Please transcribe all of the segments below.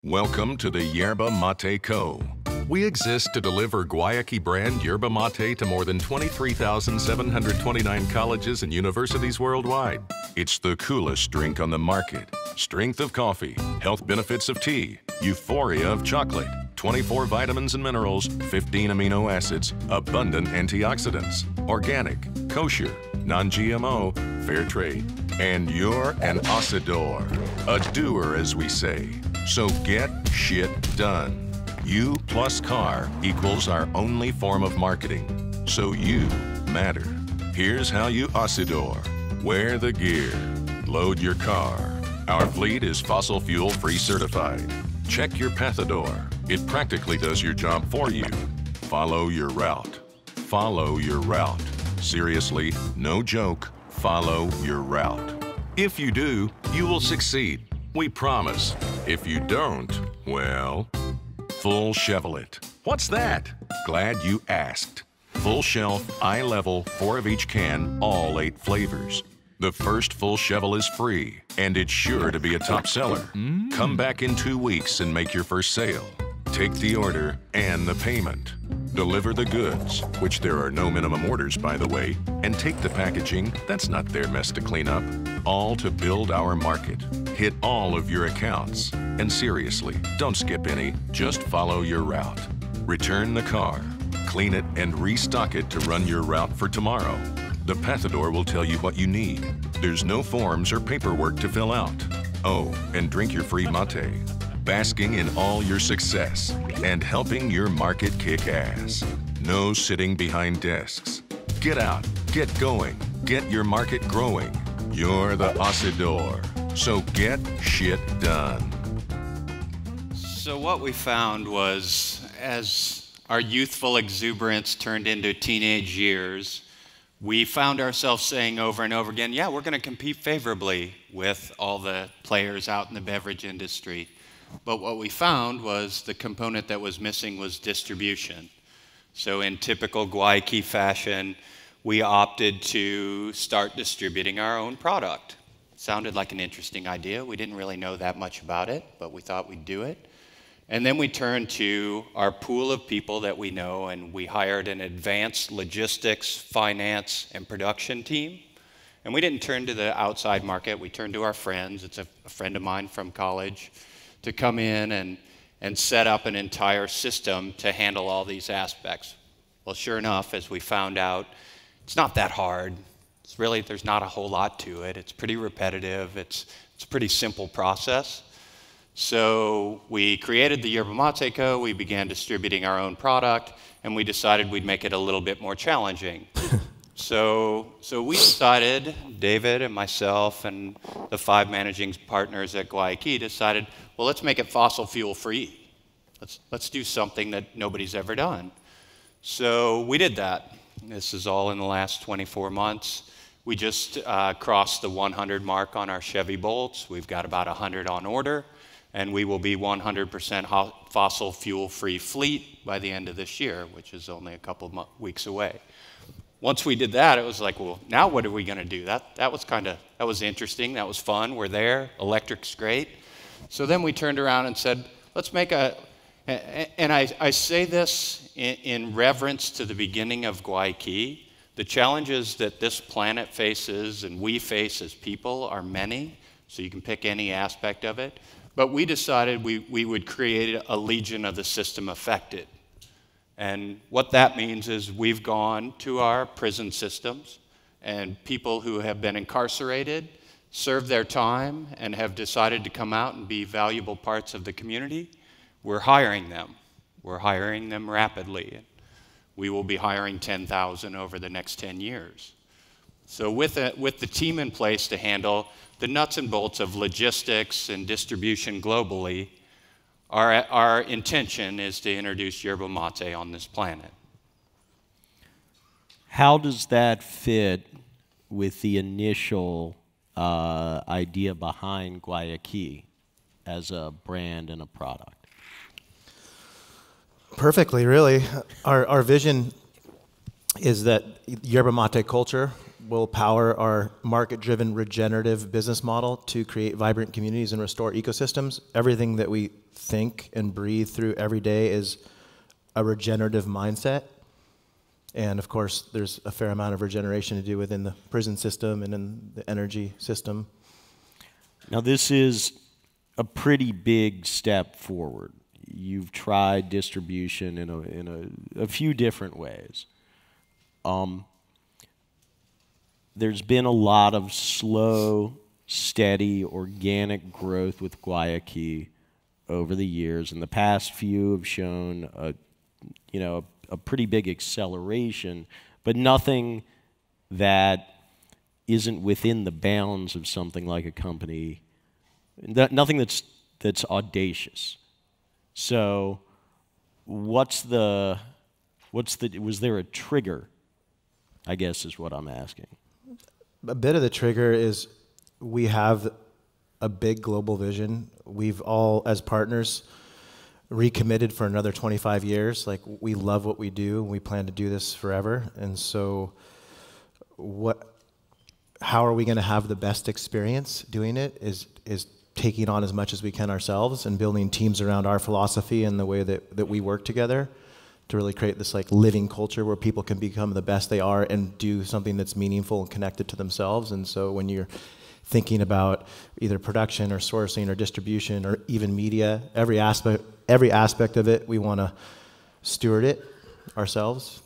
Welcome to the Yerba Mate Co. We exist to deliver Guayaki brand Yerba Mate to more than 23,729 colleges and universities worldwide. It's the coolest drink on the market. Strength of coffee, health benefits of tea, euphoria of chocolate, 24 vitamins and minerals, 15 amino acids, abundant antioxidants, organic, kosher, non-GMO, fair trade. And you're an asador, a doer as we say. So get shit done. You plus car equals our only form of marketing. So you matter. Here's how you asador. Wear the gear. Load your car. Our fleet is fossil fuel free certified. Check your Pathador. It practically does your job for you. Follow your route. Follow your route. Seriously, no joke, follow your route. If you do, you will succeed. We promise. If you don't, well, full Chevrolet. What's that? Glad you asked. Full shelf, eye level, 4 of each can, all 8 flavors. The first full Chevrolet is free, and it's sure to be a top seller. Come back in 2 weeks and make your first sale. Take the order and the payment. Deliver the goods, which there are no minimum orders, by the way, and take the packaging, that's not their mess to clean up, all to build our market. Hit all of your accounts. And seriously, don't skip any, just follow your route. Return the car, clean it, and restock it to run your route for tomorrow. The Pathador will tell you what you need. There's no forms or paperwork to fill out. Oh, and drink your free mate. Basking in all your success and helping your market kick ass. No sitting behind desks. Get out, get going, get your market growing. You're the asador, so get shit done. So what we found was, as our youthful exuberance turned into teenage years, we found ourselves saying over and over again, yeah, we're going to compete favorably with all the players out in the beverage industry. But what we found was the component that was missing was distribution. So in typical Guayaki fashion, we opted to start distributing our own product. Sounded like an interesting idea. We didn't really know that much about it, but we thought we'd do it. And then we turned to our pool of people that we know, and we hired an advanced logistics, finance, and production team. And we didn't turn to the outside market. We turned to our friends. It's a friend of mine from college, to come in and set up an entire system to handle all these aspects. Well, sure enough, as we found out, it's not that hard. It's really, there's not a whole lot to it. It's pretty repetitive. It's a pretty simple process. So we created the Yerba Mate Co. We began distributing our own product, and we decided we'd make it a little bit more challenging. So we decided, David and myself and the 5 managing partners at Guayaki decided, well, let's make it fossil fuel free. Let's do something that nobody's ever done. So we did that. This is all in the last 24 months. We just crossed the 100 mark on our Chevy Bolts. We've got about 100 on order, and we will be 100% fossil fuel free fleet by the end of this year, which is only a couple of weeks away. Once we did that, it was like, well, now what are we going to do? That was interesting. That was fun. We're there. Electric's great. So then we turned around and said, let's make and I say this in reverence to the beginning of Guayaki. The challenges that this planet faces and we face as people are many, so you can pick any aspect of it. But we decided we would create a legion of the system affected. And what that means is we've gone to our prison systems, and people who have been incarcerated, served their time, and have decided to come out and be valuable parts of the community. We're hiring them. We're hiring them rapidly. We will be hiring 10,000 over the next 10 years. So with the team in place to handle the nuts and bolts of logistics and distribution globally, our intention is to introduce Yerba Mate on this planet. How does that fit with the initial idea behind Guayaki as a brand and a product? Perfectly, really. Our vision is that Yerba Mate culture will power our market-driven regenerative business model to create vibrant communities and restore ecosystems. Everything that we think and breathe through every day is a regenerative mindset. And of course, there's a fair amount of regeneration to do within the prison system and in the energy system. Now, this is a pretty big step forward. You've tried distribution in a few different ways. There's been a lot of slow, steady, organic growth with Guayaki over the years, and the past few have shown a pretty big acceleration, but nothing that isn't within the bounds of something like a company, nothing that's audacious. So was there a trigger, I guess is what I'm asking. A bit of the trigger is we have a big global vision. We've all, as partners, recommitted for another 25 years. Like, we love what we do, and we plan to do this forever. And so how are we going to have the best experience doing it is taking on as much as we can ourselves and building teams around our philosophy and the way that we work together to really create this like living culture where people can become the best they are and do something that's meaningful and connected to themselves. And so when you're thinking about either production or sourcing or distribution or even media, every aspect of it, we want to steward it ourselves,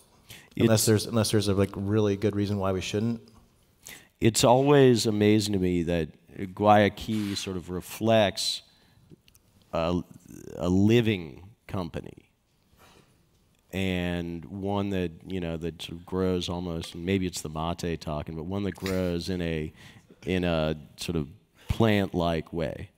unless there's a like really good reason why we shouldn't. It's always amazing to me that Guayaki sort of reflects a living company, and one that that sort of grows almost, and maybe it's the mate talking, but one that grows in a sort of plant-like way.